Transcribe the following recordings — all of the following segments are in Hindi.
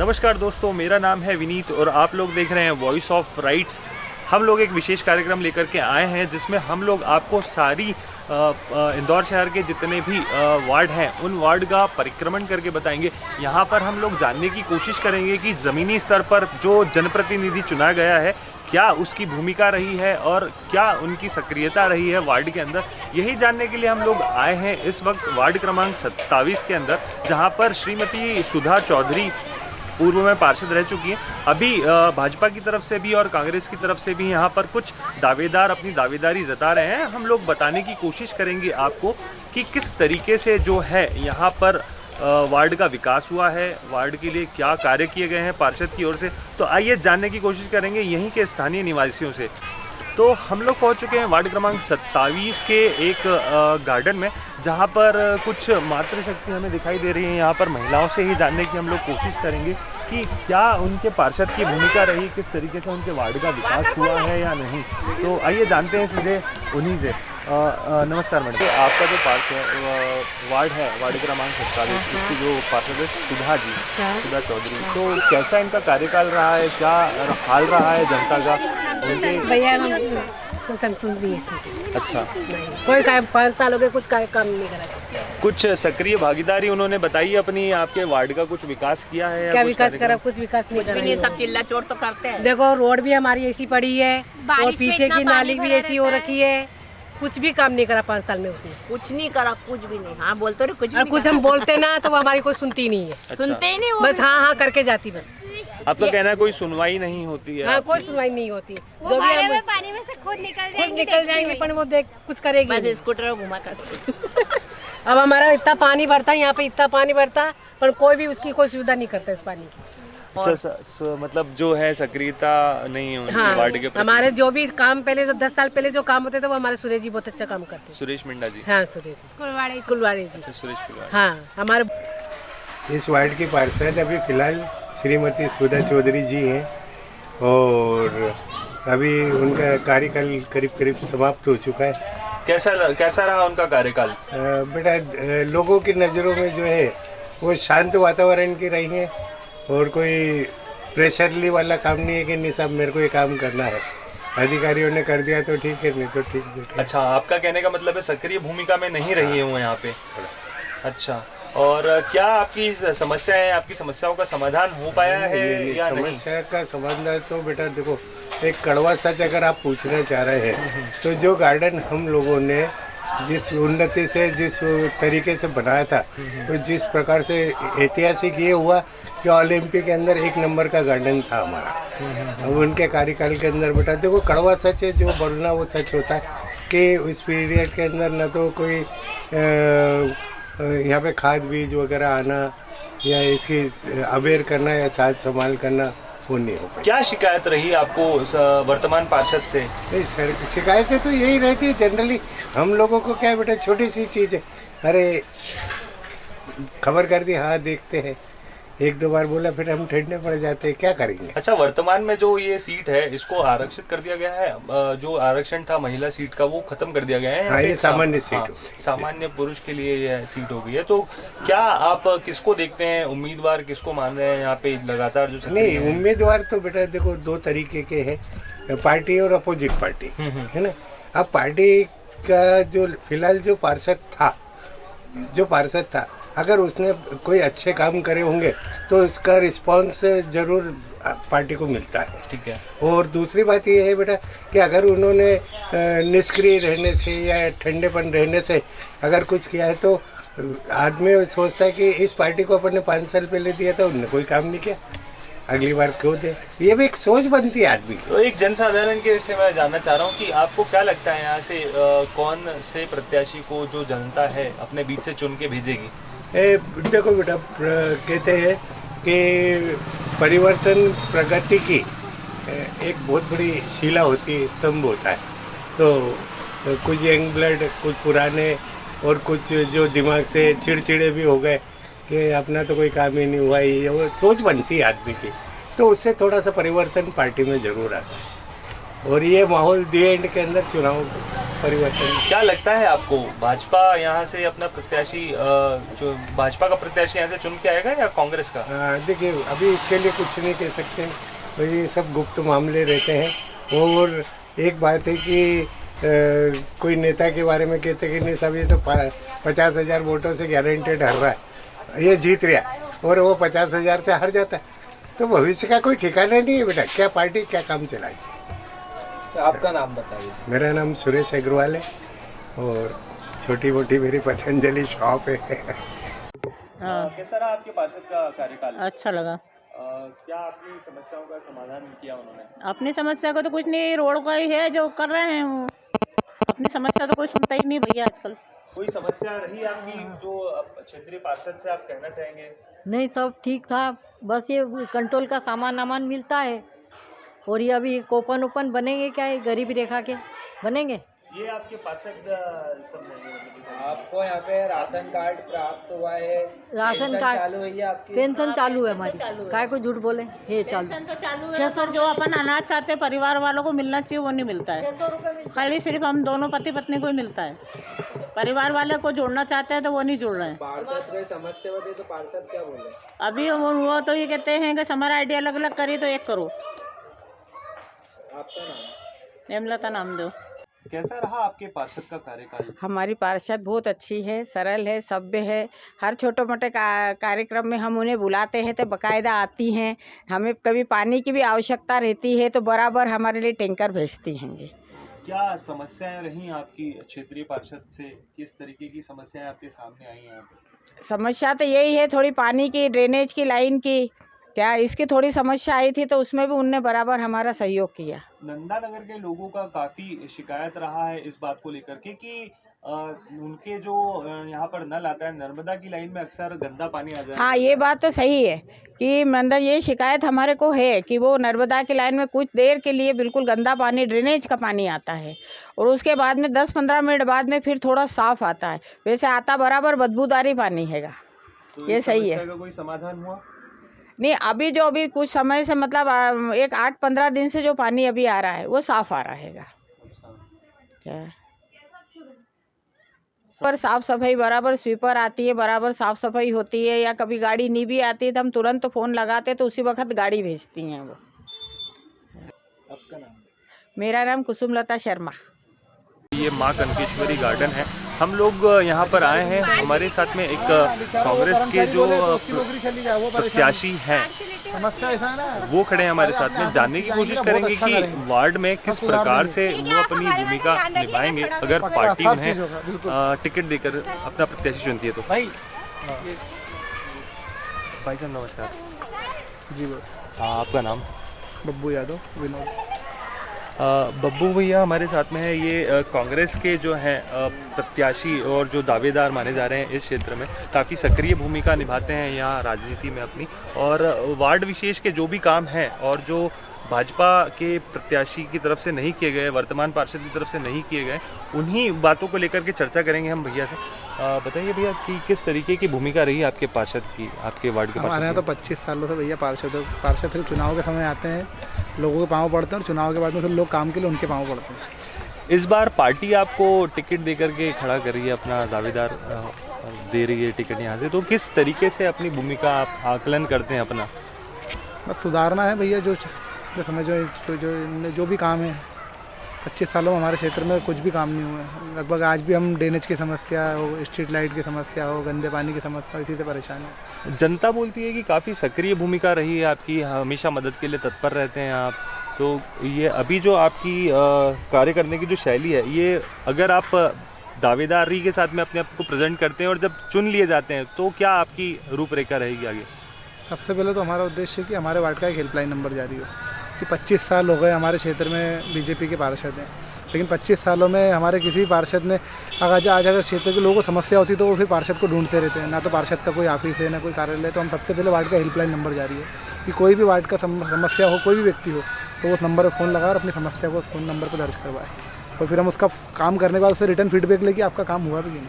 नमस्कार दोस्तों, मेरा नाम है विनीत और आप लोग देख रहे हैं वॉइस ऑफ राइट्स। हम लोग एक विशेष कार्यक्रम लेकर के आए हैं जिसमें हम लोग आपको सारी इंदौर शहर के जितने भी वार्ड हैं उन वार्ड का परिक्रमण करके बताएंगे। यहाँ पर हम लोग जानने की कोशिश करेंगे कि ज़मीनी स्तर पर जो जनप्रतिनिधि चुना गया है क्या उसकी भूमिका रही है और क्या उनकी सक्रियता रही है वार्ड के अंदर। यही जानने के लिए हम लोग आए हैं इस वक्त वार्ड क्रमांक 27 के अंदर, जहाँ पर श्रीमती सुधा चौधरी पूर्व में पार्षद रह चुकी हैं। अभी भाजपा की तरफ से भी और कांग्रेस की तरफ से भी यहाँ पर कुछ दावेदार अपनी दावेदारी जता रहे हैं। हम लोग बताने की कोशिश करेंगे आपको कि किस तरीके से जो है यहाँ पर वार्ड का विकास हुआ है, वार्ड के लिए क्या कार्य किए गए हैं पार्षद की ओर से। तो आइए जानने की कोशिश करेंगे यहीं के स्थानीय निवासियों से। तो हम लोग पहुंच चुके हैं वार्ड क्रमांक 27 के एक गार्डन में, जहां पर कुछ मातृशक्ति हमें दिखाई दे रही है। यहाँ पर महिलाओं से ही जानने की हम लोग कोशिश करेंगे कि क्या उनके पार्षद की भूमिका रही, किस तरीके से उनके वार्ड का विकास हुआ है या नहीं। तो आइए जानते हैं सीधे उन्हीं से। नमस्कार मैडम, तो आपका जो वार्ड है वार्ड क्रमांक 27, इसकी जो पार्षद है सुधा जी, सुधा चौधरी, तो कैसा इनका कार्यकाल रहा है, क्या हाल रहा है जनता का उनके? भैया तो संतुष्ट नहीं है। अच्छा, कोई 5 साल हो गए, कुछ काम नहीं करा। कुछ सक्रिय भागीदारी उन्होंने बताई अपनी, आपके वार्ड का कुछ विकास किया है? क्या विकास करा? कुछ विकास नहीं करा। सब चिल्ला चोर तो करते हैं। देखो रोड भी हमारी ऐसी पड़ी है और पीछे की नाली भी ऐसी हो रखी है। कुछ भी काम नहीं करा 5 साल में उसने। कुछ नहीं करा, कुछ भी नहीं। हाँ बोलते रहे, कुछ और कुछ हम बोलते ना तो वो हमारी कोई सुनती नहीं है। अच्छा। सुनते ही नहीं, बस हाँ हाँ करके जाती बस। आपका कहना है कोई सुनवाई नहीं होती है? हाँ, कोई सुनवाई नहीं होती। जो भी हम पानी में से खुद निकल जाएंगे पर वो देख कुछ करेगी बस स्कूटर घुमा करते। अब हमारा इतना पानी भरता है, यहाँ पे इतना पानी भरता पर कोई भी उसकी कोई सुविधा नहीं करता इस पानी की। मतलब जो है सक्रियता नहीं है हाँ, वार्ड के प्रति। हमारे जो भी काम पहले जो 10 साल पहले जो काम होते थे वो हमारे सुरेश जी बहुत अच्छा काम करते हैं। सुरेश मिंडा जी? हाँ, सुरेश कुलवाड़ी जी। अच्छा, सुरेश कुलवाड़ी। हाँ, हमारे इस वार्ड की पार्षद अभी फिलहाल श्रीमती सुधा चौधरी जी हैं और अभी उनका कार्यकाल करीब करीब समाप्त हो चुका है। कैसा रहा उनका कार्यकाल? बेटा, लोगों की नज़रों में जो है वो शांत वातावरण की रही है और कोई प्रेशरली वाला काम नहीं है कि नहीं साहब मेरे को ये काम करना है, अधिकारियों ने कर दिया तो ठीक है, नहीं तो ठीक है। अच्छा, आपका कहने का मतलब है सक्रिय भूमिका में नहीं रही है वो यहाँ पे। अच्छा, और क्या आपकी समस्या है, आपकी समस्याओं का समाधान हो पाया है या नहीं? समस्या का समाधान तो बेटा देखो, एक कड़वा सच अगर आप पूछना चाह रहे हैं तो जो गार्डन हम लोगों ने जिस उन्नति से जिस तरीके से बनाया था तो जिस प्रकार से ऐतिहासिक ये हुआ कि ओलंपिक के अंदर 1 नंबर का गार्डन था हमारा। अब उनके कार्यकाल के अंदर बेटा देखो, कड़वा सच है, जो बोलना वो सच होता है कि उस पीरियड के अंदर न तो कोई यहाँ पे खाद बीज वगैरह आना या इसकी अवेयर करना या साथ संभाल करना वो नहीं हो पाया। क्या शिकायत रही आपको वर्तमान पार्षद से? नहीं सर, शिकायतें तो यही रहती है जनरली। हम लोगों को क्या बेटा, छोटी सी चीज़ है, अरे खबर कर दी, हाँ देखते हैं, 1-2 बार बोला फिर हम ठंडे पड़ जाते हैं, क्या करेंगे। अच्छा, वर्तमान में जो ये सीट है इसको आरक्षित कर दिया गया है, जो आरक्षण था महिला सीट का वो खत्म कर दिया गया है। हाँ, ये सामान्य सीट हाँ, सामान्य पुरुष के लिए ये सीट हो गई है। तो क्या आप किसको देखते हैं, उम्मीदवार किसको मान रहे हैं यहाँ पे लगातार जो? नहीं, उम्मीदवार तो बेटा देखो 2 तरीके के हैं, पार्टी और अपोजिट पार्टी, है ना। अब पार्टी का जो फिलहाल जो पार्षद था अगर उसने कोई अच्छे काम करे होंगे तो उसका रिस्पांस जरूर पार्टी को मिलता है। ठीक है। और दूसरी बात ये है बेटा कि अगर उन्होंने निष्क्रिय रहने से या ठंडेपन रहने से अगर कुछ किया है तो आदमी सोचता है कि इस पार्टी को अपन ने 5 साल पहले दिया था, उन्होंने कोई काम नहीं किया, अगली बार क्यों दे। ये भी एक सोच बनती है आदमी की। तो एक जनसाधारण के से मैं जानना चाह रहा हूँ कि आपको क्या लगता है यहाँ से कौन से प्रत्याशी को जो जनता है अपने बीच से चुन के भेजेगी? देखो बेटा, कहते हैं कि परिवर्तन प्रगति की एक बहुत बड़ी शिला होती है, स्तंभ होता है। तो कुछ यंग ब्लड, कुछ पुराने और कुछ जो दिमाग से चिड़चिड़े भी हो गए कि अपना तो कोई काम ही नहीं हुआ, ये वो सोच बनती है आदमी की, तो उससे थोड़ा सा परिवर्तन पार्टी में ज़रूर आता है। और ये माहौल दी एंड के अंदर चुनाव परिवर्तन। क्या लगता है आपको, भाजपा यहाँ से अपना प्रत्याशी जो भाजपा का प्रत्याशी यहाँ से चुन के आएगा या कांग्रेस का? देखिए, अभी इसके लिए कुछ नहीं कह सकते, भाई ये सब गुप्त मामले रहते हैं। और एक बात है कि कोई नेता के बारे में कहते कि नहीं साहब ये तो 50,000 वोटों से गारंटेड हार रहा है, ये जीत रहा और वो 50,000 से हार जाता है, तो भविष्य का कोई ठिकाना नहीं है बेटा, क्या पार्टी क्या काम चलाएगी। तो आपका नाम बताइए। मेरा नाम सुरेश अग्रवाल है और छोटी मोटी मेरी पतंजलि शॉप है। कैसा रहा आपके पार्षद का कार्यकाल? अच्छा लगा। क्या अपनी समस्याओं का समाधान किया उन्होंने? अपनी समस्या को तो कुछ नहीं, रोड का ही है जो कर रहे हैं वो। अपनी समस्या तो कोई सुनता ही नहीं भैया आजकल। कोई समस्या रही आपकी जो क्षेत्रीय पार्षद से आप कहना चाहेंगे? नहीं, सब ठीक था, बस ये कंट्रोल का सामान मिलता है। और ये अभी कूपन ओपन बनेंगे क्या, ये गरीबी रेखा के बनेंगे? ये आपके पार्षद सब नहीं है, आपको यहाँ पे राशन कार्ड प्राप्त हुआ है? राशन कार्ड चालू है आपकी? पेंशन चालू है हमारी, काय को झूठ बोले, हे चालू। पेंशन तो चालू है, 600 जो अपन अनाज चाहते हैं परिवार वालों को मिलना चाहिए वो नहीं मिलता है। 600 रुपये खाली सिर्फ हम दोनों पति पत्नी को ही मिलता है, परिवार वाले को जोड़ना चाहते हैं तो वो नहीं जुड़ रहे हैं। पार्षद की समस्या होती है तो पार्षद क्या बोले? अभी वो तो ये कहते हैं कि हमारा आइडिया अलग अलग करी तो एक करो। आपका नाम? हेमलता नाम दो। कैसा रहा आपके पार्षद का कार्यकाल? हमारी पार्षद बहुत अच्छी है, सरल है, सभ्य है। हर छोटे मोटे कार्यक्रम में हम उन्हें बुलाते हैं तो बाकायदा आती हैं। हमें कभी पानी की भी आवश्यकता रहती है तो बराबर हमारे लिए टैंकर भेजती हैं। क्या समस्याएं रही आपकी क्षेत्रीय पार्षद से? किस तरीके की समस्याएं आपके सामने आई हैं? समस्या तो यही है, थोड़ी पानी की, ड्रेनेज की लाइन की, क्या इसकी थोड़ी समस्या आई थी तो उसमें भी उनने बराबर हमारा सहयोग किया। नंदा नगर के लोगों का काफ़ी शिकायत रहा है इस बात को लेकर के कि उनके जो यहाँ पर नल आता है नर्मदा की लाइन में अक्सर गंदा पानी आ जाता है। हाँ, ये बात तो सही है कि मतलब ये शिकायत हमारे को है कि वो नर्मदा की लाइन में कुछ देर के लिए बिल्कुल गंदा पानी, ड्रेनेज का पानी आता है और उसके बाद में 10-15 मिनट बाद में फिर थोड़ा साफ आता है, वैसे आता बराबर बदबूदारी पानी हैगा। तो ये सही है। कोई समाधान हुआ नहीं, अभी कुछ समय से मतलब एक 8-15 दिन से जो पानी अभी आ रहा है वो साफ आ रहा हैगा। पर साफ सफाई बराबर, स्वीपर आती है, बराबर साफ सफाई होती है, या कभी गाड़ी नहीं भी आती है तो हम तुरंत फ़ोन लगाते तो उसी वक्त गाड़ी भेजती हैं वो। आपका नाम? मेरा नाम कुसुमलता शर्मा। ये माँ कनकेश्वरी गार्डन है। हम लोग यहाँ पर आए हैं, हमारे साथ में एक कांग्रेस के जो प्रत्याशी हैं वो खड़े हैं हमारे साथ में। जानने की कोशिश करेंगे कि वार्ड में किस प्रकार से वो अपनी भूमिका निभाएंगे अगर पार्टी उन्हें टिकट देकर अपना प्रत्याशी चुनती है तो। भाई साहब नमस्कार जी, बस। आपका नाम? बब्बू यादव, विनोद। बब्बू भैया हमारे साथ में है। ये कांग्रेस के जो हैं प्रत्याशी और जो दावेदार माने जा रहे हैं इस क्षेत्र में, काफ़ी सक्रिय भूमिका निभाते हैं यहाँ राजनीति में अपनी, और वार्ड विशेष के जो भी काम हैं और जो भाजपा के प्रत्याशी की तरफ से नहीं किए गए, वर्तमान पार्षद की तरफ से नहीं किए गए, उन्हीं बातों को लेकर के चर्चा करेंगे हम भैया से। बताइए भैया कि किस तरीके की भूमिका रही आपके पार्षद की, आपके वार्ड के? हमारे यहाँ तो 25 सालों से भैया पार्षद फिर चुनाव के समय आते हैं, लोगों के पाँव पड़ते हैं और चुनाव के बाद में फिर लोग काम के लिए उनके पाँव पड़ते हैं। इस बार पार्टी आपको टिकट दे करके खड़ा कर रही है, अपना दावेदार दे रही है टिकट यहाँ से, तो किस तरीके से अपनी भूमिका आप आकलन करते हैं अपना? बस सुधारना है भैया, जो समझो जो भी काम है। 25 सालों में हमारे क्षेत्र में कुछ भी काम नहीं हुआ है। लगभग आज भी हम ड्रेनेज की समस्या हो, स्ट्रीट लाइट की समस्या हो, गंदे पानी की समस्या, इसी से परेशान है। जनता बोलती है कि काफ़ी सक्रिय भूमिका रही है आपकी, हमेशा मदद के लिए तत्पर रहते हैं आप, तो ये अभी जो आपकी कार्य करने की जो शैली है, ये अगर आप दावेदारी के साथ में अपने आप को प्रेजेंट करते हैं और जब चुन लिए जाते हैं तो क्या आपकी रूपरेखा रहेगी आगे? सबसे पहले तो हमारा उद्देश्य है कि हमारे वार्ड का एक हेल्पलाइन नंबर जारी हो कि 25 साल हो गए हमारे क्षेत्र में बीजेपी के पार्षद हैं, लेकिन 25 सालों में हमारे किसी पार्षद ने आज अगर क्षेत्र के लोगों को समस्या होती तो वो फिर पार्षद को ढूंढते रहते हैं। ना तो पार्षद का कोई ऑफिस है, ना कोई कार्यालय। तो हम सबसे पहले वार्ड का हेल्पलाइन नंबर जारी है कि कोई भी वार्ड का समस्या हो, कोई भी व्यक्ति हो, तो उस नंबर पर फ़ोन लगा और अपनी समस्या को फ़ोन नंबर पर दर्ज करवाए, और फिर हम उसका काम करने के बाद उससे रिटर्न फीडबैक लेके आपका काम हुआ भी नहीं।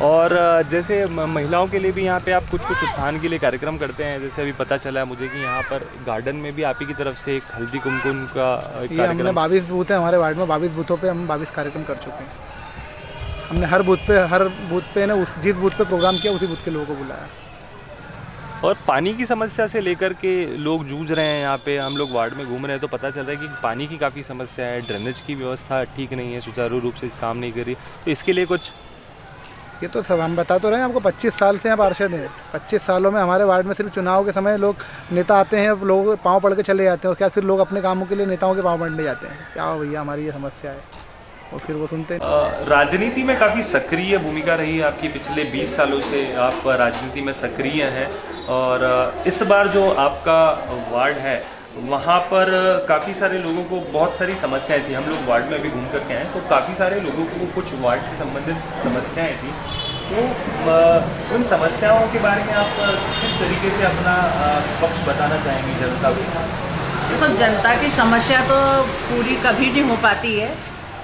और जैसे महिलाओं के लिए भी यहाँ पे आप कुछ उत्थान के लिए कार्यक्रम करते हैं, जैसे अभी पता चला है मुझे कि यहाँ पर गार्डन में भी आप ही की तरफ से एक हल्दी कुमकुम का ये हमने 22 बूथ है हमारे वार्ड में, 22 बूथों पे हम 22 कार्यक्रम कर चुके हैं। हमने हर बूथ पे ना जिस बूथ पे प्रोग्राम किया उसी बूथ के लोगों को बुलाया। और पानी की समस्या से लेकर के लोग जूझ रहे हैं। यहाँ पे हम लोग वार्ड में घूम रहे हैं तो पता चल रहा है कि पानी की काफ़ी समस्या है, ड्रेनेज की व्यवस्था ठीक नहीं है, सुचारू रूप से काम नहीं कर रही। तो इसके लिए कुछ ये तो सब हम बता तो रहे हैं आपको, 25 साल से यहाँ पार्षद हैं। 25 सालों में हमारे वार्ड में सिर्फ चुनाव के समय लोग नेता आते हैं, लोग पाँव पड़ के चले जाते हैं, उसके बाद फिर लोग अपने कामों के लिए नेताओं के पाँव पड़ने जाते हैं। क्या भैया हमारी ये समस्या है, और फिर वो सुनते हैं। राजनीति में काफ़ी सक्रिय भूमिका रही है आपकी, पिछले 20 सालों से आप राजनीति में सक्रिय हैं। और इस बार जो आपका वार्ड है वहाँ पर काफ़ी सारे लोगों को बहुत सारी समस्याएं थी। हम लोग वार्ड में अभी घूम करके आए तो काफ़ी सारे लोगों को कुछ वार्ड से संबंधित समस्याएं थी। तो उन समस्याओं के बारे में आप किस तरीके से अपना पक्ष बताना चाहेंगे जनता को? तो जनता की समस्या तो पूरी कभी नहीं हो पाती है।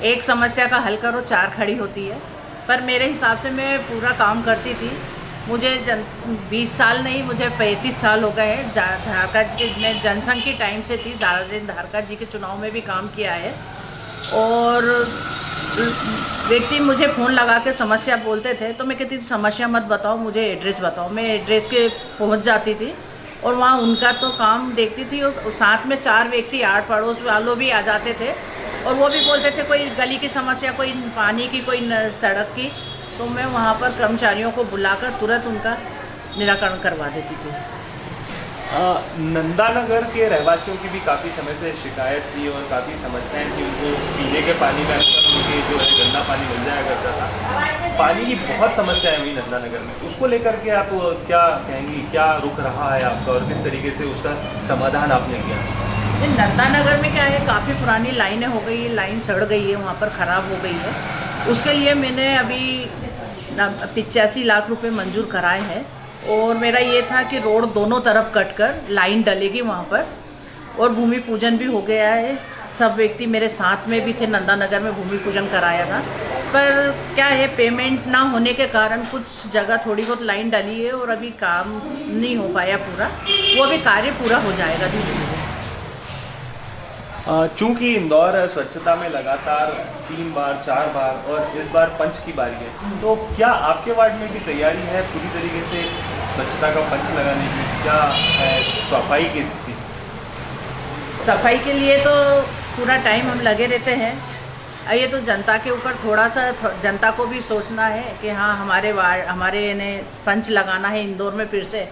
एक समस्या का हल करो 4 खड़ी होती है। पर मेरे हिसाब से मैं पूरा काम करती थी। मुझे 20 साल नहीं, मुझे 35 साल हो गए हैं। धारका जी मैं जनसंघ की टाइम से थी, दाराजेंद्र धारका जी के चुनाव में भी काम किया है। और व्यक्ति मुझे फ़ोन लगा के समस्या बोलते थे तो मैं कहती थी समस्या मत बताओ, मुझे एड्रेस बताओ। मैं एड्रेस के पहुंच जाती थी और वहाँ उनका तो काम देखती थी। और साथ में 4 व्यक्ति आड़ पड़ोस वालों भी आ जाते थे और वो भी बोलते थे कोई गली की समस्या, कोई पानी की, कोई सड़क की। तो मैं वहाँ पर कर्मचारियों को बुलाकर तुरंत उनका निराकरण करवा देती थी। नंदानगर के रहवासियों की भी काफ़ी समय से शिकायत थी और काफ़ी समस्याएं थी। उनको पीने के पानी में अक्सर उनके जो है गंदा पानी मिल जाया करता था। पानी की बहुत समस्याएं हुई नंदानगर में, उसको लेकर के आप क्या कहेंगी, क्या रुख रहा है आपका और किस तरीके से उसका समाधान आपने किया? नंदानगर में क्या है, काफ़ी पुरानी लाइनें हो गई है, लाइन सड़ गई है, वहाँ पर ख़राब हो गई है। उसके लिए मैंने अभी 85 लाख रुपए मंजूर कराए हैं। और मेरा ये था कि रोड दोनों तरफ कट कर लाइन डलेगी वहाँ पर। और भूमि पूजन भी हो गया है। सब व्यक्ति मेरे साथ में भी थे, नंदानगर में भूमि पूजन कराया था। पर क्या है, पेमेंट ना होने के कारण कुछ जगह थोड़ी बहुत लाइन डली है और अभी काम नहीं हो पाया पूरा। वो अभी कार्य पूरा हो जाएगा धीरे धीरे। चूँकि इंदौर स्वच्छता में लगातार 3 बार 4 बार और इस बार पंच की बारी है, तो क्या आपके वार्ड में भी तैयारी है पूरी तरीके से स्वच्छता का पंच लगाने की? क्या है सफाई की स्थिति? सफाई के लिए तो पूरा टाइम हम लगे रहते हैं। ये तो जनता के ऊपर थोड़ा सा जनता को भी सोचना है कि हाँ हमारे इन्हें पंच लगाना है इंदौर में फिर से।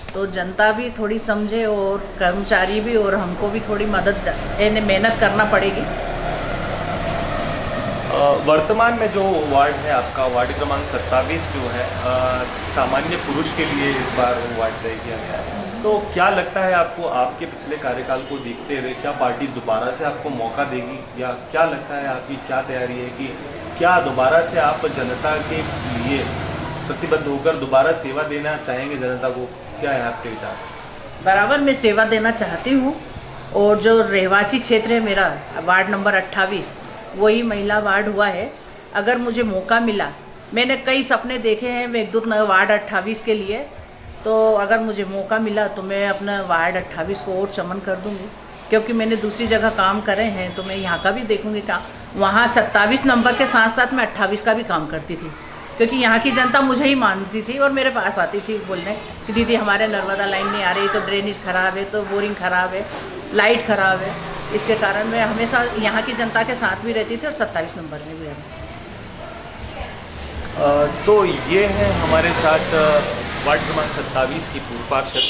तो जनता भी थोड़ी समझे और कर्मचारी भी, और हमको भी थोड़ी मेहनत करना पड़ेगी। वर्तमान में जो वार्ड है आपका, वार्ड क्रमांक 27 जो है, सामान्य पुरुष के लिए इस बार वार्ड तय किया गया है। तो क्या लगता है आपको, आपके पिछले कार्यकाल को देखते हुए क्या पार्टी दोबारा से आपको मौका देगी, या क्या लगता है आपकी क्या तैयारी है कि क्या दोबारा से आप जनता के लिए प्रतिबद्ध होकर दोबारा सेवा देना चाहेंगे जनता को? क्या है आपके विचार? बराबर मैं सेवा देना चाहती हूँ। और जो रहवासी क्षेत्र है मेरा, वार्ड नंबर 28, वही महिला वार्ड हुआ है। अगर मुझे मौका मिला, मैंने कई सपने देखे हैं मेघदूत वार्ड 28 के लिए, तो अगर मुझे मौका मिला तो मैं अपना वार्ड 28 को और चमन कर दूँगी। क्योंकि मैंने दूसरी जगह काम करे हैं तो मैं यहाँ का भी देखूँगी काम। वहाँ 27 नंबर के साथ साथ मैं 28 का भी काम करती थी, क्योंकि यहाँ की जनता मुझे ही मानती थी और मेरे पास आती थी बोलने कि दीदी हमारे नर्मदा लाइन नहीं आ रही, तो ड्रेनेज खराब है, तो बोरिंग खराब है, लाइट खराब है। इसके कारण मैं हमेशा यहाँ की जनता के साथ भी रहती थी और 27 नंबर में भी रहती थी। तो ये है हमारे साथ वार्ड क्रमांक 27 की पूर्व पार्षद,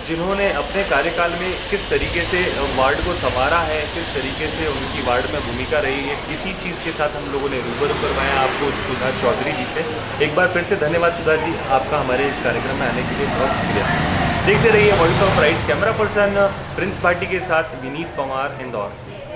जिन्होंने अपने कार्यकाल में किस तरीके से वार्ड को संवारा है, किस तरीके से उनकी वार्ड में भूमिका रही है, इसी चीज़ के साथ हम लोगों ने रूबरू करवाया आपको सुधा चौधरी जी से। एक बार फिर से धन्यवाद सुधा जी, आपका हमारे इस कार्यक्रम में आने के लिए बहुत शुक्रिया। देखते रहिए voice of rights. Camera person Prince Bhati के साथ विनीत पवार, इंदौर।